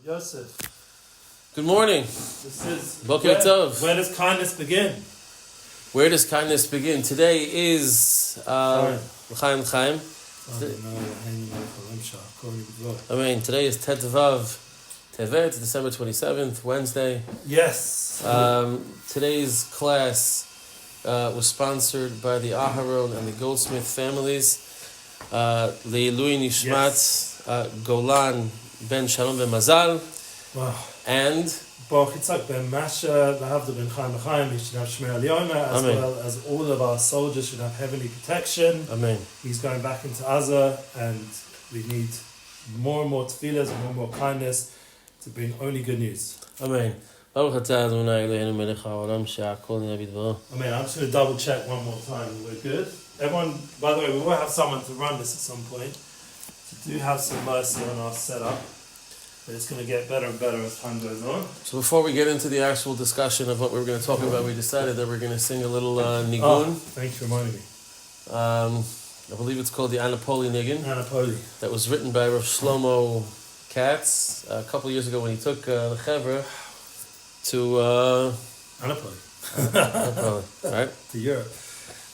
Yosef. Good morning. This is Boker Tov. Where does kindness begin? Where does kindness begin? Today is L'chaim Chaim. Today is Tet Vav Tevet, December 27th, Wednesday. Yes. Today's class was sponsored by the Aharon and the Goldsmith families. Le'ilui Nishmat Golan Ben Shalom Ben Mazal. Wow. And Baruch Ben Masha, Lahavda Ben Chaim Chaim, he should have Shmer Aliyoma, as Amen. well as all of our soldiers should have heavenly protection. Amen. He's going back into Gaza, and we need more and more tefillas and more and more kindness to bring only good news. Amen. Amen. I'm just going to double check one more time. We're good. Everyone, by the way, we will have someone to run this at some point. So do have some mercy on our setup. But it's going to get better and better as time goes on. So before we get into the actual discussion of what we were going to talk about, we decided that we're going to sing a little nigun. Oh, thanks for reminding me. I believe it's called the Anapoli nigun. Anapoli. That was written by Rav Shlomo Katz a couple of years ago when he took the Chevra to Anapoli. Anapoli, right? To Europe.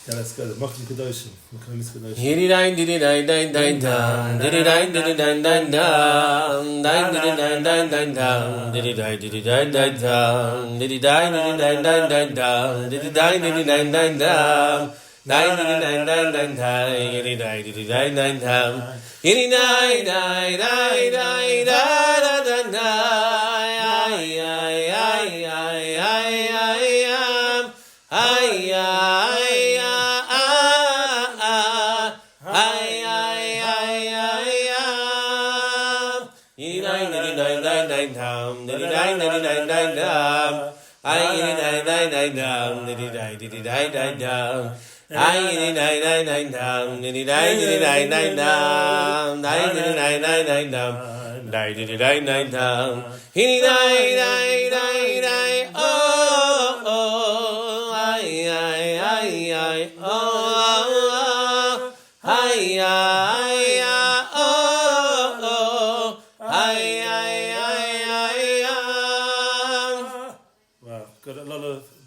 Yeah, let's go. The Mokhi Kedoshim. Mokhi Kedoshim. Didi-dai, didi-dai, dai, dai, dai, didi-dai, didi-dai, dai, dai, didi-dai, dai, dai, dai, didi-dai, didi-dai, dai, dai, didi-dai, didi-dai, dai, dai, dai, didi-dai, didi-dai, dai, dai, dai, didi-dai, dai, dai, dai, didi-dai, didi-dai, dai, dai, didi-dai, dai, dai, dai, da, da, da, dai, ay, ay, ay, ay, ay, ay, ay, ay.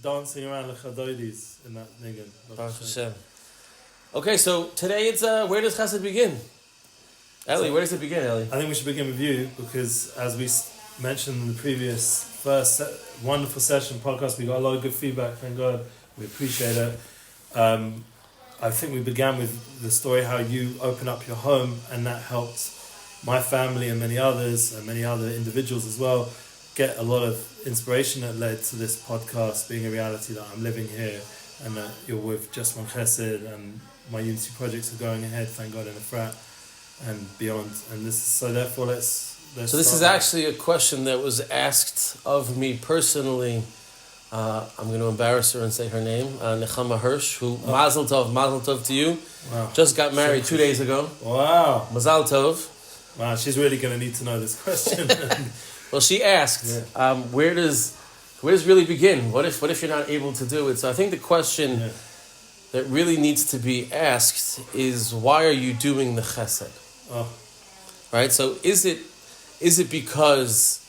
Dancing around the chadoidis in that nigun. Okay, so today it's where does Chesed begin? Eli, where does it begin, Eli? I think we should begin with you because, as we mentioned in the previous first wonderful session podcast, we got a lot of good feedback. Thank God, we appreciate it. I think we began with the story how you opened up your home, and that helped my family and many others and many other individuals as well get a lot of inspiration that led to this podcast being a reality that I'm living here and that you're with Just One Chesed and my Unity projects are going ahead, thank God, in the frat and beyond. And this is, so therefore let's So this is actually a question that was asked of me personally. I'm going to embarrass her and say her name, Nechama Hirsch, who Mazel Tov to you. Wow. Just got married 2 days ago. Wow. Mazel Tov. Wow, she's really going to need to know this question. Well, she asked, where does really begin? What if you're not able to do it? So I think the question that really needs to be asked is, why are you doing the Chesed? Oh. Right? So is it because,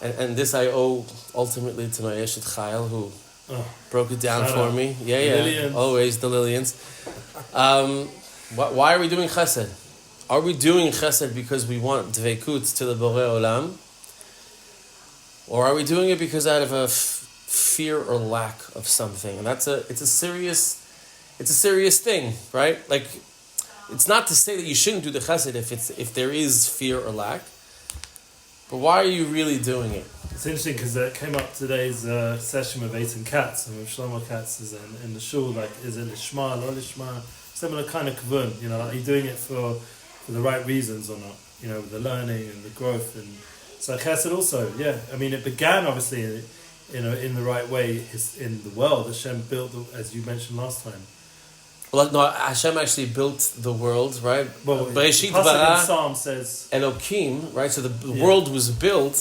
and this I owe ultimately to my Eshet Chayil, who broke it down for me. Lillians. Always the Lillians. Why are we doing Chesed? Are we doing Chesed because we want dveikut to the Borei Olam? Or are we doing it because out of a fear or lack of something? And it's a serious thing, right? Like, it's not to say that you shouldn't do the Chesed if there is fear or lack. But why are you really doing it? It's interesting because it came up today's session with Eitan Katz, and with Shlomo Katz is in the shul, like, is it lishma, lo lishma? Similar kind of kavun, like, are you doing it for the right reasons or not? With the learning and the growth. And so Chesed also, I mean, it began obviously in the right way in the world. Hashem built, as you mentioned last time. Well, no, Hashem actually built the world, right? Well, Bereshit the bara Psalm says Elokim, right? So the world was built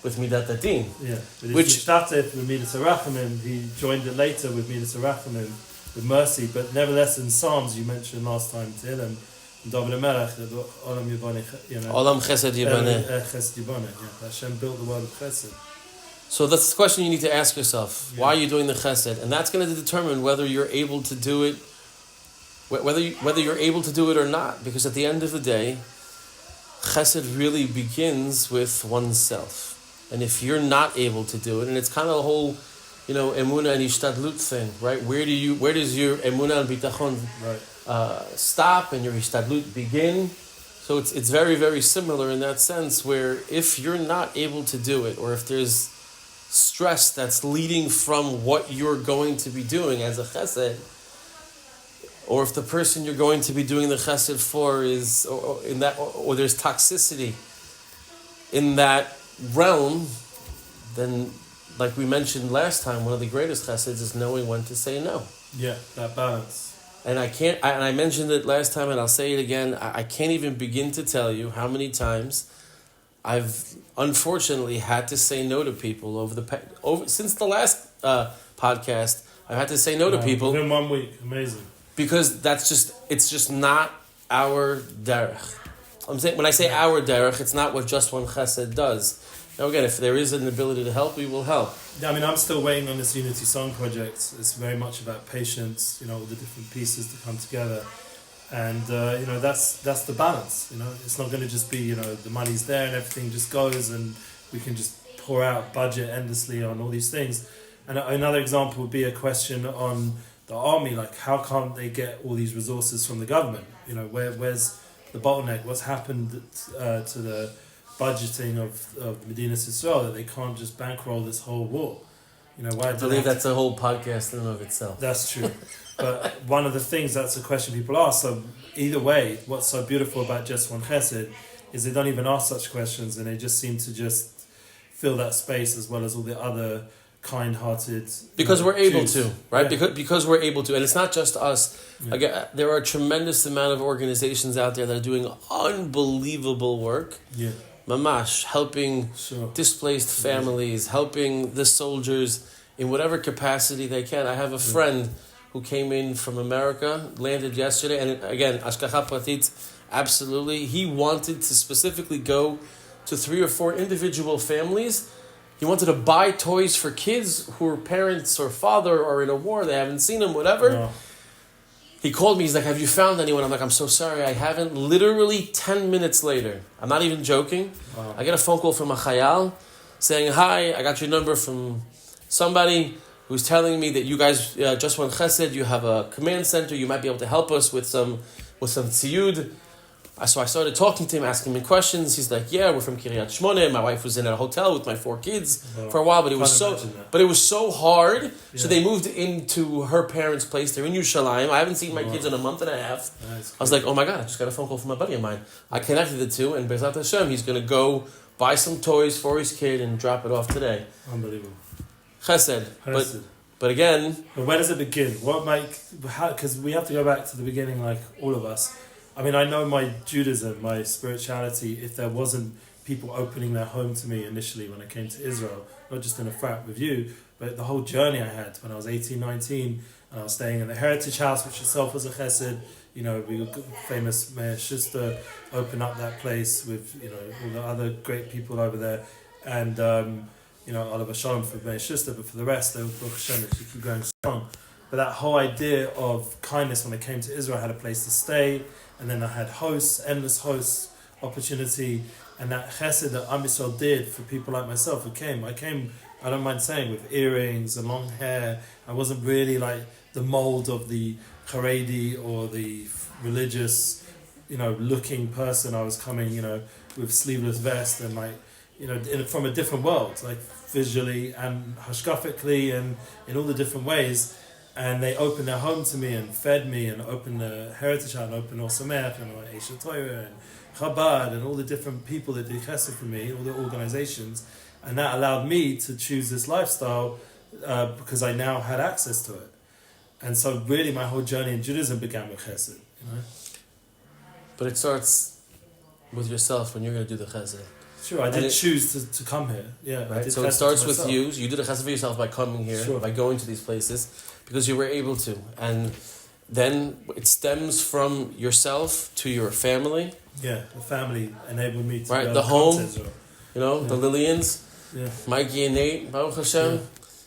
with Midat Hadin. Yeah, which started with Midas Arachamim. He joined it later with Midas Arachamim, with mercy. But nevertheless, in Psalms, you mentioned last time, Tehillim, David Melech, that Olam Yibane, Olam Chesed Yibaneh. Chesed Yibane. Yeah, Hashem built the world of Chesed. So that's the question you need to ask yourself. Why are you doing the Chesed? And that's going to determine whether you're able to do it, whether you're able to do it or not. Because at the end of the day, Chesed really begins with oneself. And if you're not able to do it, and it's kind of a whole, emunah and ishtadlut thing, right? Where does your emunah and bitachon stop and your ishtadlut begin? So it's very, very similar in that sense, where if you're not able to do it, or if there's stress that's leading from what you're going to be doing as a chesed, or if the person you're going to be doing the chesed for is, or there's toxicity in that realm, then, like we mentioned last time, one of the greatest cheseds is knowing when to say no. Yeah, that balance. And I mentioned it last time, and I'll say it again. I can't even begin to tell you how many times I've unfortunately had to say no to people since the last podcast. I've had to say no to people within 1 week. Amazing. Because it's just not our derech. I'm saying, when I say our derech, it's not what just one chesed does. Now again, if there is an ability to help, we will help. I mean, I'm still waiting on this Unity Song project. It's very much about patience, all the different pieces to come together. And, that's the balance, It's not going to just be, the money's there and everything just goes and we can just pour out budget endlessly on all these things. And another example would be a question on the army, like how can't they get all these resources from the government? Where's the bottleneck? What's happened to the budgeting of Medinas Israel that they can't just bankroll this whole war? Why? I believe that's a whole podcast in and of itself. That's true. But one of the things, that's a question people ask. So either way, what's so beautiful about Just One Chesed is they don't even ask such questions and they just seem to just fill that space as well as all the other kind-hearted, because we're able Jews. to, right? Yeah. Because we're able to, and it's not just us. Yeah. Again, there are a tremendous amount of organizations out there that are doing unbelievable work. Yeah, mamash, helping displaced families, helping the soldiers in whatever capacity they can. I have a friend who came in from America, landed yesterday, and again, ashkacha pratit, absolutely. He wanted to specifically go to 3 or 4 individual families. He wanted to buy toys for kids whose parents or father are in a war, they haven't seen them, whatever. No. He called me, he's like, have you found anyone? I'm like, I'm so sorry, I haven't. Literally 10 minutes later, I'm not even joking, I get a phone call from a chayal saying, hi, I got your number from somebody who's telling me that you guys, Just One Chesed, you have a command center, you might be able to help us with some tziyud. So I started talking to him, asking him questions. He's like, yeah, we're from Kiryat Shmone. My wife was in a hotel with my 4 kids for a while, but it was so hard. Yeah. So they moved into her parents' place. They're in Yerushalayim. I haven't seen my kids in a month and a half. I was like, oh my God, I just got a phone call from a buddy of mine. I connected the two, and Bezat Hashem, he's going to go buy some toys for his kid and drop it off today. Unbelievable. Chesed. But again... But where does it begin? Because we have to go back to the beginning, like all of us. I mean, I know my Judaism, my spirituality, if there wasn't people opening their home to me initially when I came to Israel, not just in a frat with you, but the whole journey I had when I was 18, 19, and I was staying in the Heritage House, which itself was a chesed. We were famous Meir Schuster opened up that place with, all the other great people over there. And, Oliver Shalom for Meir Schuster, but for the rest, they were Baruch Hashem, they keep going strong. But that whole idea of kindness when I came to Israel, I had a place to stay. And then I had endless hosts, opportunity, and that chesed that Am Yisrael did for people like myself who came. I came, I don't mind saying, with earrings and long hair. I wasn't really like the mold of the Haredi or the religious, looking person. I was coming, with sleeveless vest and from a different world, like visually and hashkafically and in all the different ways. And they opened their home to me and fed me and opened the Heritage House and opened Osamech and Eisha Torah and Chabad and all the different people that did chesed for me, all the organizations. And that allowed me to choose this lifestyle because I now had access to it. And so really my whole journey in Judaism began with chesed. But it starts with yourself when you're going to do the chesed. Sure, I did choose to come here. Yeah, right. So it starts with you. You did a chesed for yourself by coming here, by going to these places, because you were able to. And then it stems from yourself to your family. Yeah, the family enabled me to right, the home, the Yeah. Lillians, Yeah. Mikey and Nate, Baruch Hashem. Yeah.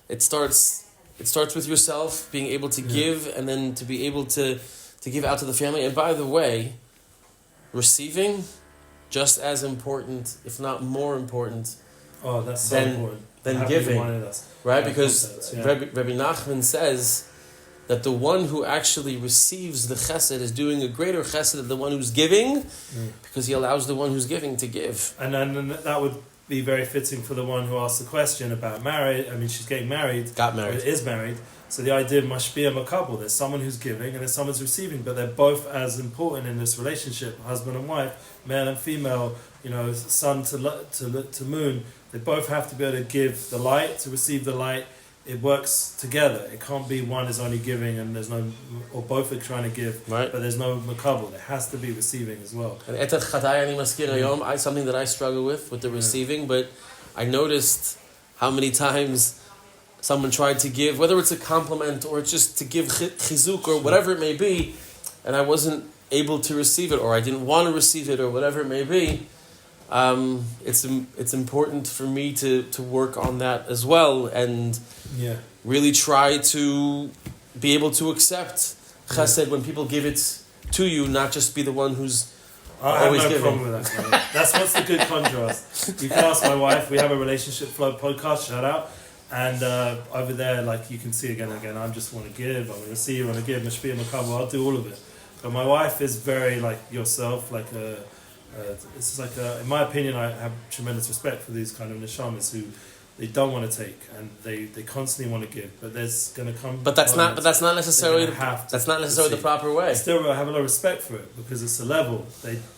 It starts with yourself being able to give, and then to be able to give out to the family. And by the way, receiving, just as important, if not more important. Oh, that's so important. Than giving, right? Because Rabbi Nachman says that the one who actually receives the chesed is doing a greater chesed than the one who's giving, because he allows the one who's giving to give. And then that would be very fitting for the one who asked the question about marriage. I mean, she's getting married. Got married. Or is married. So the idea of mashpia makabel, there's someone who's giving and there's someone who's receiving, but they're both as important in this relationship, husband and wife, male and female, sun to moon. They both have to be able to give the light, to receive the light. It works together. It can't be one is only giving and there's no, or both are trying to give, right, but there's no makabel. There has to be receiving as well. And something that I struggle with the receiving, but I noticed how many times someone tried to give, whether it's a compliment or just to give chizuk or whatever it may be, and I wasn't able to receive it, or I didn't want to receive it, or whatever it may be. It's important for me to work on that as well, and really try to be able to accept chesed when people give it to you, not just be the one who's always giving. I have no problem with that. That's what's the good contrast. You can ask my wife. We have a relationship flow podcast. Shout out. And over there, like you can see again, I just want to give, I want to receive, I want to give, mashpia makabel, I'll do all of it. But my wife is very like yourself, like it's like in my opinion, I have tremendous respect for these kind of neshamas who they don't want to take and they constantly want to give, but there's going to come. But that's not necessarily the proper way. Still, I have a lot of respect for it because it's a level.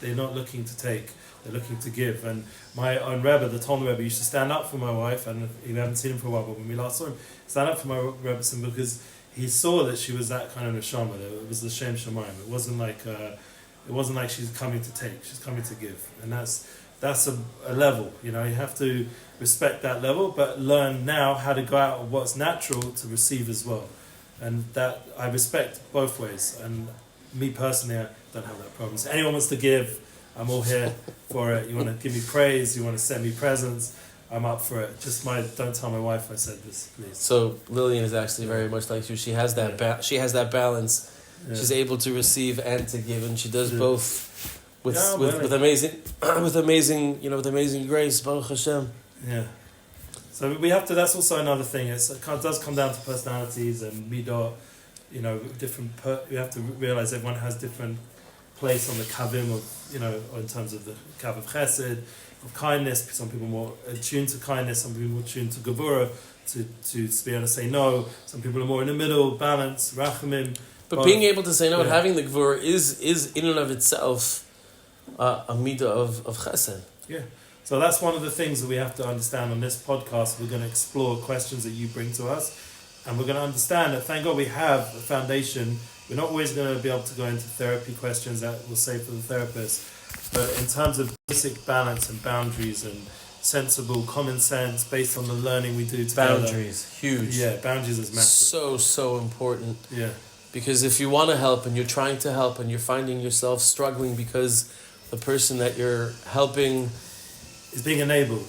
They're not looking to take. They're looking to give. And my own Rebbe, the Talmud Rebbe, used to stand up for my wife, and you haven't seen him for a while, but when we last saw him, stand up for my Rebbe because he saw that she was that kind of neshama. It was the Shem Shemaim. It wasn't like she's coming to take. She's coming to give, and that's a level. You have to respect that level, but learn now how to go out of what's natural to receive as well. And that I respect both ways. And me personally, I don't have that problem. So anyone wants to give, I'm all here for it. You want to give me praise, you want to send me presents, I'm up for it. Don't tell my wife I said this, please. So Lillian is actually very much like you. She has that she has that balance. Yeah. She's able to receive and to give, and she does both with amazing grace, Baruch Hashem. Yeah. So we have to. That's also another thing. It does come down to personalities and midot. We have to realize everyone has different place on the kavim of in terms of the kav of chesed, of kindness. Some people are more attuned to kindness. Some people are more attuned to gevura, to be able to say no. Some people are more in the middle, balance, rachamim. But being able to say no and having the gevura is in and of itself a midah of chesed. Yeah. So that's one of the things that we have to understand on this podcast. We're going to explore questions that you bring to us, and we're going to understand that, thank God, we have a foundation. We're not always going to be able to go into therapy questions that we'll save for the therapist, but in terms of basic balance and boundaries and sensible common sense based on the learning we do together. Boundaries, huge. Yeah, boundaries is massive. So important. Yeah. Because if you want to help and you're trying to help and you're finding yourself struggling because the person that you're helping is being enabled.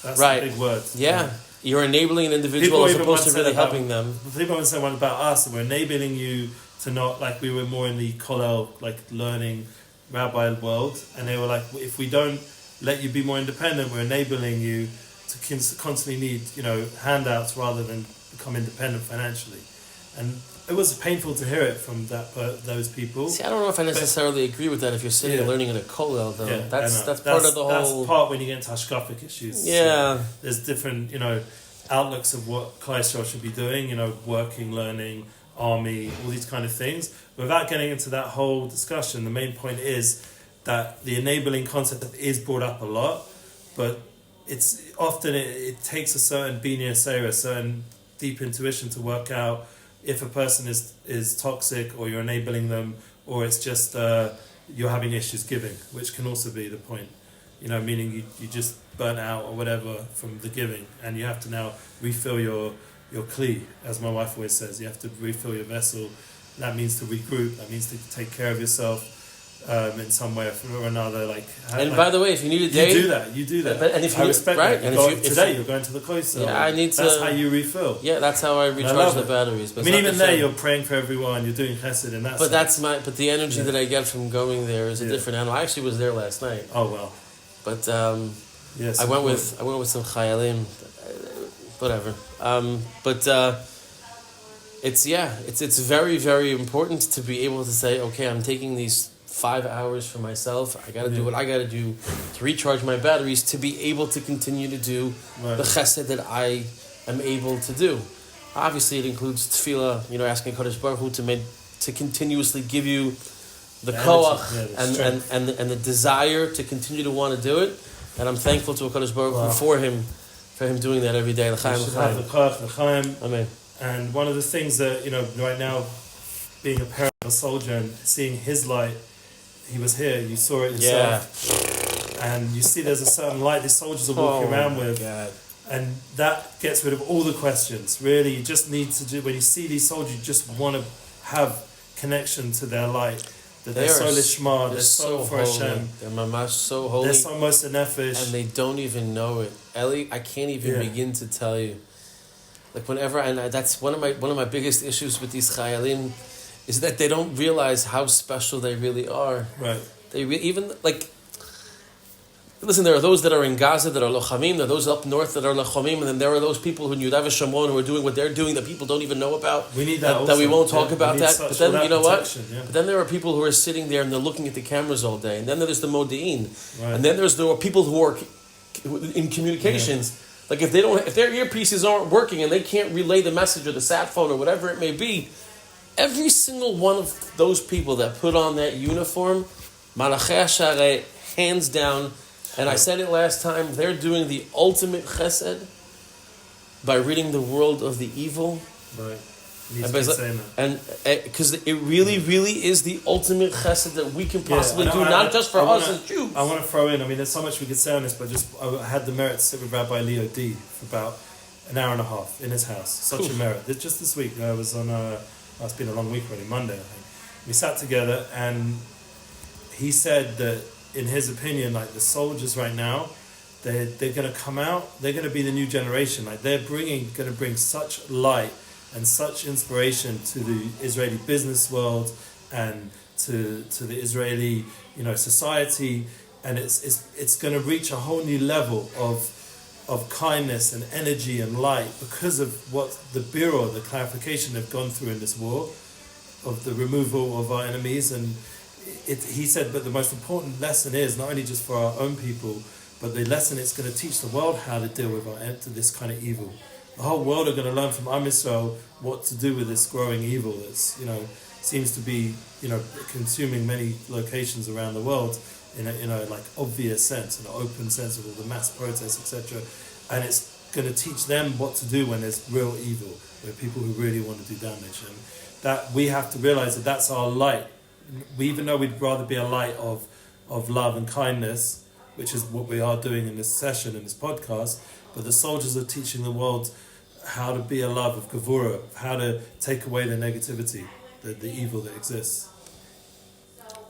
That's right. a big word. Yeah. You're enabling an individual as opposed to really helping them. People even say one about us, and we're enabling you to not, like we were more in the kollel, like learning rabbi world, and they were like, if we don't let you be more independent, we're enabling you to constantly need, handouts rather than become independent financially. And it was painful to hear it from those people. See, I don't know if I necessarily agree with that. If you're sitting and learning in a kollel, though, that's part of the whole. That's part when you get into hashkafic issues. Yeah, so there's different outlooks of what Klal Yisrael should be doing. Working, learning, army, all these kind of things. Without getting into that whole discussion, the main point is that the enabling concept is brought up a lot, but it's often it takes a certain bina seira, a certain deep intuition to work out if a person is toxic or you're enabling them, or it's just you're having issues giving, which can also be the point. Meaning you just burnt out or whatever from the giving, and you have to now refill your kli, as my wife always says. You have to refill your vessel That means to regroup. That means to take care of yourself in some way or another. By the way, if you need a day, you do that. And if I respect right, that. You're going to the Chesed. Yeah, I need to. That's how you refill. Yeah, that's how I recharge the batteries. But even there, you're praying for everyone. You're doing Chesed, and that's. But the energy that I get from going there is a different animal. I actually was there last night. Oh well. But yes, I went with some chayalim, whatever. It's very, very important to be able to say, okay, I'm taking these 5 hours for myself. I got to do what I got to do to recharge my batteries to be able to continue to do the chesed that I am able to do. Obviously, it includes tefillah, asking Kadosh Baruch Hu to continuously give you the koach and the desire to continue to want to do it. And I'm thankful to Kadosh Baruch Hu for him doing that every day. You should have the koach, the chaim. Amen. And one of the things that, right now, being a parent of a soldier and seeing his light, he was here, you saw it yourself. Yeah. And you see there's a certain light these soldiers are walking around with. God. And that gets rid of all the questions. Really, you just need to do, when you see these soldiers, you just want to have connection to their light. That they're so lishma, they're so for Hashem. They're mamash so holy. They're so most nefesh. And they don't even know it. Eli, I can't even begin to tell you. That's one of my biggest issues with these chayalim, is that they don't realize how special they really are. Right. Listen, there are those that are in Gaza that are lochamim, there are those up north that are lochamim, and then there are those people who in Yudav Shimon who are doing what they're doing that people don't even know about. We need that that we won't talk about that. But then, you know what? Yeah. But then there are people who are sitting there and they're looking at the cameras all day. And then there's the Modi'in. Right. And then there are people who are in communications. Yeah. Like if their earpieces aren't working and they can't relay the message or the sat phone or whatever it may be, every single one of those people that put on that uniform, Malachei Hasharei, hands down, and I said it last time, they're doing the ultimate chesed by ridding the world of the evil. Right. And because it really, really is the ultimate chesed that we can possibly do, not just for us as Jews. I want to throw in, there's so much we could say on this, but I had the merit to sit with Rabbi Leo D for about an hour and a half in his house. Such a merit. Just this week, I was on it's been a long week already, Monday, I think. We sat together and he said that, in his opinion, like the soldiers right now, they're going to come out, they're going to be the new generation. Like they're going to bring such light and such inspiration to the Israeli business world and to the Israeli, society, and it's going to reach a whole new level of kindness and energy and light because of what the bureau, the clarification they've gone through in this war, of the removal of our enemies. And he said, but the most important lesson is not only just for our own people, but the lesson it's going to teach the world how to deal with this kind of evil. The whole world are going to learn from Am Yisrael what to do with this growing evil that's, seems to be, consuming many locations around the world in a like obvious sense, in an open sense of all the mass protests, etc. And it's going to teach them what to do when there's real evil, with people who really want to do damage. And that we have to realize that that's our light. Even though we'd rather be a light of love and kindness, which is what we are doing in this session, in this podcast, but the soldiers are teaching the world how to be a love of Gevurah, how to take away the negativity, the evil that exists.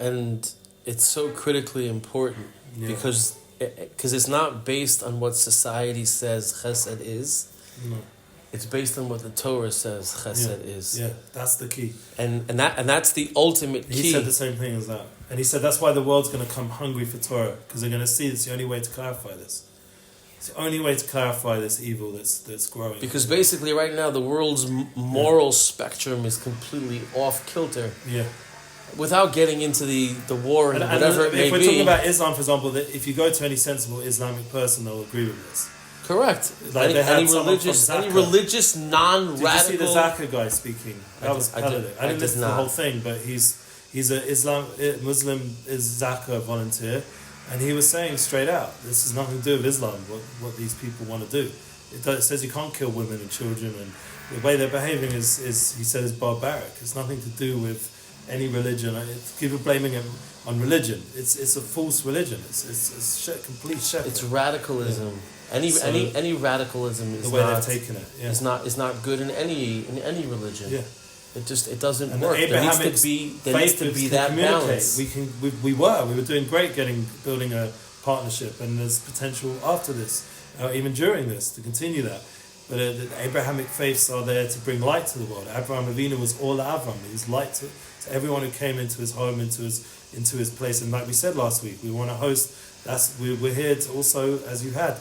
And it's so critically important because it's not based on what society says chesed is. No. It's based on what the Torah says chesed is. Yeah, that's the key. And that's the ultimate key. He said the same thing as that. And he said that's why the world's going to come hungry for Torah, because they're going to see it's the only way to clarify this. It's the only way to clarify this evil that's growing. Because basically right now the world's moral spectrum is completely off kilter. Yeah. Without getting into the war and whatever it may be. If we're talking about Islam, for example, that if you go to any sensible Islamic person, they'll agree with this. Correct. Like any religious non-radical. Did you see the Zaka guy speaking? That was I didn't listen to the whole thing, but he's a Muslim Zaka volunteer, and he was saying straight out, this has nothing to do with Islam. What these people want to do. It says you can't kill women and children, and the way they're behaving is he said is barbaric. It's nothing to do with any religion. People blaming it on religion. It's a false religion. It's complete shit. It's radicalism. Yeah. Any radicalism is the way they've taken it. Yeah. Is not good in any religion. Yeah. It doesn't And work. the There needs to be that balance. We were doing great building a partnership, and there's potential after this, even during this, to continue that. But the Abrahamic faiths are there to bring light to the world. Abraham Avinu was all Avram. He was light to everyone who came into his home, into his place. And like we said last week, we want to host. We're here to also, as you had,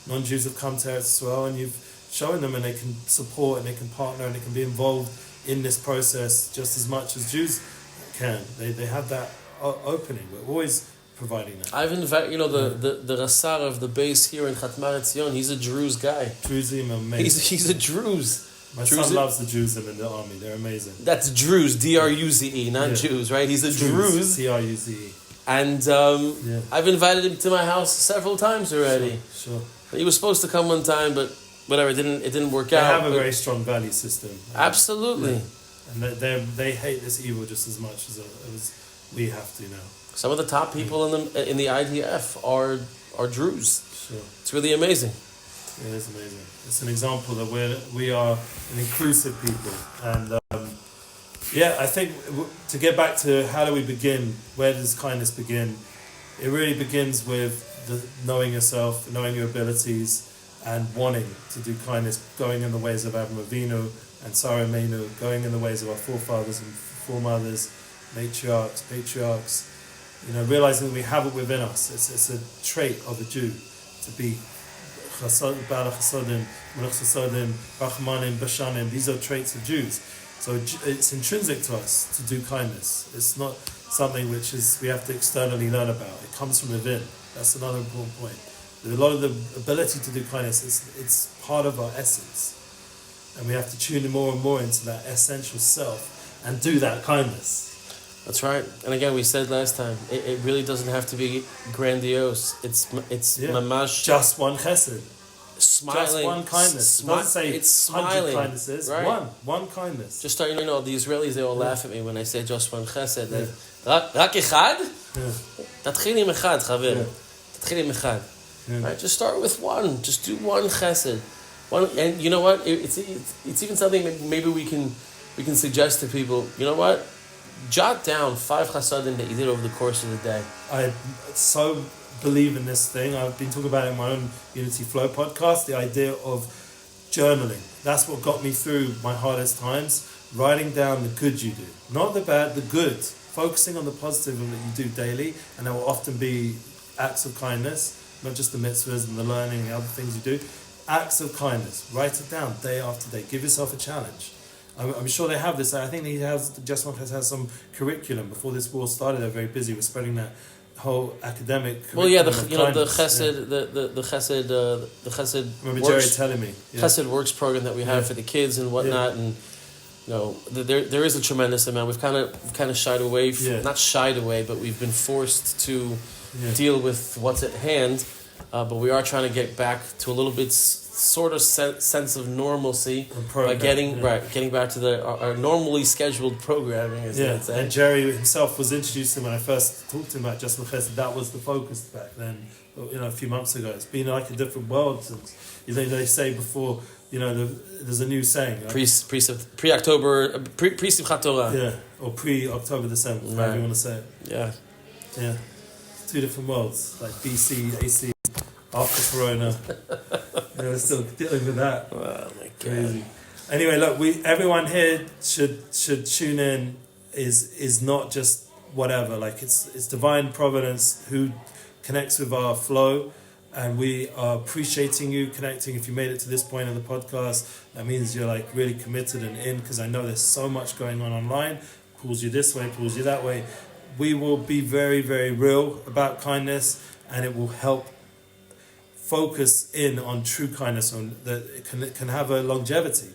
non-Jews have come to Eretz Yisrael, and you've shown them, and they can support, and they can partner, and they can be involved in this process just as much as Jews can. They have that opening. We're always providing that. I've invited, the Rassar of the base here in Chatmar Etzion. He's a Druze guy. Druzim are amazing. He's a Druze. My son loves the Druzim in the army. They're amazing. That's Druze, Druze, not Jews, right? He's a Druze. Druze. And I've invited him to my house several times already. Sure. He was supposed to come one time, but whatever, it didn't work out. They have a very strong value system. Absolutely. Yeah. And they hate this evil just as much as we have to now. Some of the top people in the IDF are Druze. Sure. It's really amazing. Yeah, it's amazing. It's an example that we are an inclusive people. And I think to get back to how do we begin, where does kindness begin? It really begins with knowing yourself, knowing your abilities, and wanting to do kindness, going in the ways of Avraham Avinu and Sarah Meinu, going in the ways of our forefathers and foremothers, patriarchs, realizing that we have it within us. It's a trait of a Jew to be Bala Chasodim, Melech Chasodim, Rachmanim, Bashanim. These are traits of Jews. So it's intrinsic to us to do kindness. It's not something which we have to externally learn about. It comes from within. That's another important point. A lot of the ability to do kindness, it's part of our essence. And we have to tune in more and more into that essential self and do that kindness. That's right. And again, we said last time, it really doesn't have to be grandiose. It's mamash. Just one chesed. Smiling. Just one kindness. It doesn't say it's smiling. 100 kindnesses. Right. One kindness. Just start, the Israelis, they all laugh at me when I say just one chesed. רק אחד? תתחיל עם אחד, חבר. תתחיל עם אחד. Right? Just start with one. Just do one chesed. And you know what? It's even something that maybe we can suggest to people. You know what? Jot down 5 chasadim that you did over the course of the day. I so believe in this thing. I've been talking about it in my own Unity Flow podcast, the idea of journaling. That's what got me through my hardest times. Writing down the good you do. Not the bad, the good. Focusing on the positive that you do daily. And there will often be acts of kindness, not just the mitzvahs and the learning and the other things you do. Acts of kindness. Write it down day after day. Give yourself a challenge. I'm sure they have this. I think Just One has some curriculum. Before this war started, they're very busy with spreading that whole academic curriculum. Well, yeah, the Chesed, the Chesed. Remember Works, Jerry telling me Chesed Works program that we have for the kids and whatnot, and there is a tremendous amount. We've kind of shied away, not shied away, but we've been forced to deal with what's at hand. But we are trying to get back to a little bit sort of sense of normalcy by getting back to our normally scheduled programming. And Jerry himself was introduced to him when I first talked to him about Just Chesed. That was the focus back then. A few months ago. It's been like a different world since. They say before. There's a new saying. Pre-October, pre-Simchat Torah. Yeah, or pre-October December, however you want to say it. Yeah. Yeah. 2 different worlds, like BC, AC, after Corona. We're still dealing with that. Oh my God. Crazy. Anyway, look, everyone here should tune in. Is not just whatever. Like it's divine providence who connects with our flow. And we are appreciating you connecting. If you made it to this point of the podcast, that means you're like really committed and in, because I know there's so much going on online. Pulls you this way, pulls you that way. We will be very, very real about kindness, and it will help focus in on true kindness, on that it can have a longevity.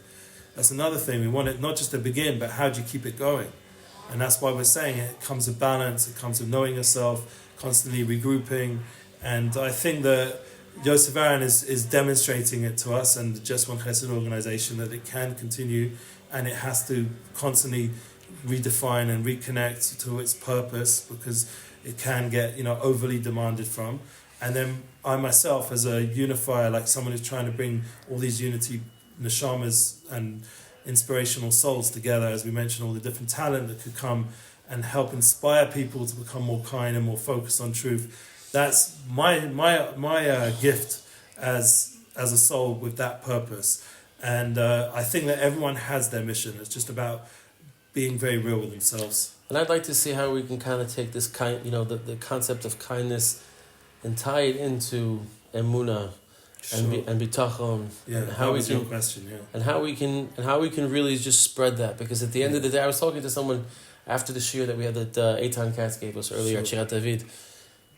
That's another thing. We want it not just to begin, but how do you keep it going? And that's why we're saying it comes with balance. It comes with knowing yourself, constantly regrouping. And I think that Yosef Aharon is demonstrating it to us, and the Just One Chesed organization, that it can continue, and it has to constantly redefine and reconnect to its purpose, because it can get overly demanded from. And then I myself, as a unifier, like someone who's trying to bring all these unity neshamas and inspirational souls together, as we mentioned, all the different talent that could come and help inspire people to become more kind and more focused on truth. That's my gift as a soul with that purpose. And I think that everyone has their mission. It's just about being very real with themselves. And I'd like to see how we can kind of take this the concept of kindness and tie it into emunah and bitachon. Yeah, and how was your question, yeah. And how we can really just spread that, because at the end of the day, I was talking to someone after the shiur that we had that Eitan Katz gave us earlier, Shirat David.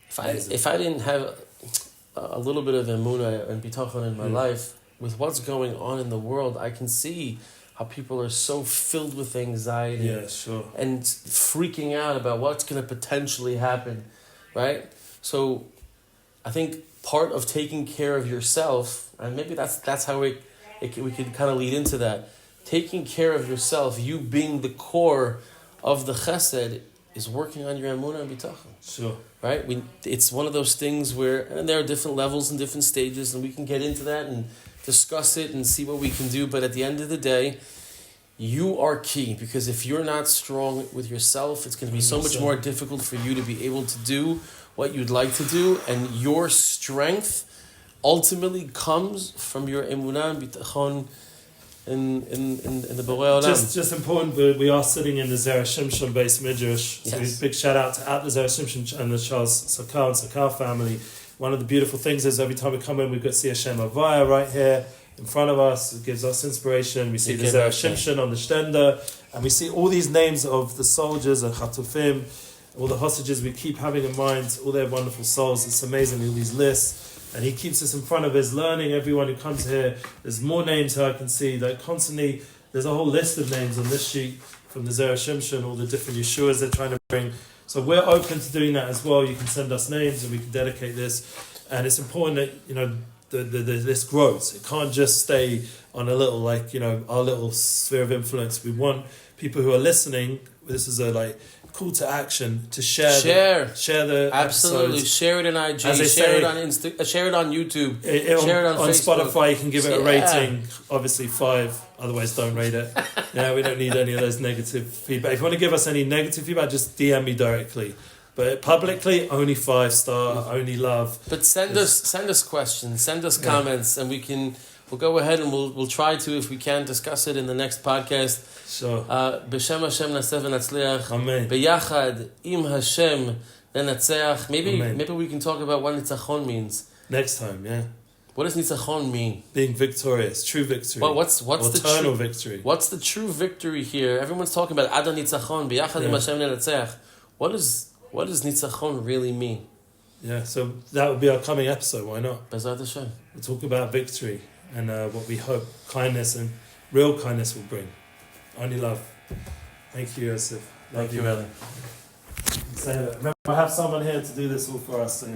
If I didn't have a little bit of emunah and bitachon in my life, with what's going on in the world, I can see how people are so filled with anxiety and freaking out about what's going to potentially happen, right? So I think part of taking care of yourself, and maybe that's how we could kind of lead into that, taking care of yourself, you being the core of the chesed, is working on your emunah and bitachon. Sure. Right? It's one of those things where, and there are different levels and different stages, and we can get into that and discuss it and see what we can do. But at the end of the day, you are key, because if you're not strong with yourself, it's going to be so much more difficult for you to be able to do what you'd like to do. And your strength ultimately comes from your emunah and bitachon in the Borei Olam. Just important, we are sitting in the Zera Shimshon base Midrash. So big shout out to the Zera Shimshon and the Charles Sakar and Sakar family. One of the beautiful things is every time we come in, we see Hashem Avaya right here in front of us. It gives us inspiration. We see the Zera Shimshon on the Stender, and we see all these names of the soldiers, the Chatufim, all the hostages we keep having in mind, all their wonderful souls. It's amazing, all these lists. And he keeps us in front of his learning. Everyone who comes here, there's more names here I can see. Like constantly, there's a whole list of names on this sheet from the Zera Shimshon, all the different Yeshuas they're trying to bring. So we're open to doing that as well. You can send us names and we can dedicate this. And it's important that, this grows. It can't just stay on a little, our little sphere of influence. We want people who are listening, this is a call to action, to share the absolutely episodes. Share it in IG, share it on share it on YouTube, share it on Facebook. Spotify. You can give it a rating, obviously 5, otherwise don't rate it. We don't need any of those negative feedback. If you want to give us any negative feedback, just DM me directly. But publicly, only 5-star, only love. But send us questions, send us comments, and we'll go ahead and we'll try to, if we can, discuss it in the next podcast. Sure. B'Shem Hashem naseh v'natzliach. Amen. B'yachad im Hashem nenatzeach. Maybe we can talk about what nitzachon means Next time, yeah. What does nitzachon mean? Being victorious, true victory. Well, what's the eternal victory? What's the true victory here? Everyone's talking about Adon nitzachon b'yachad im Hashem nenatzeach. What does nitzachon really mean? Yeah, so that would be our coming episode. Why not? B'ezrat Hashem. We'll talk about victory and what we hope kindness and real kindness will bring. Only love. Thank you, Yosef. Thank you, Eli. Remember, I have someone here to do this all for us. So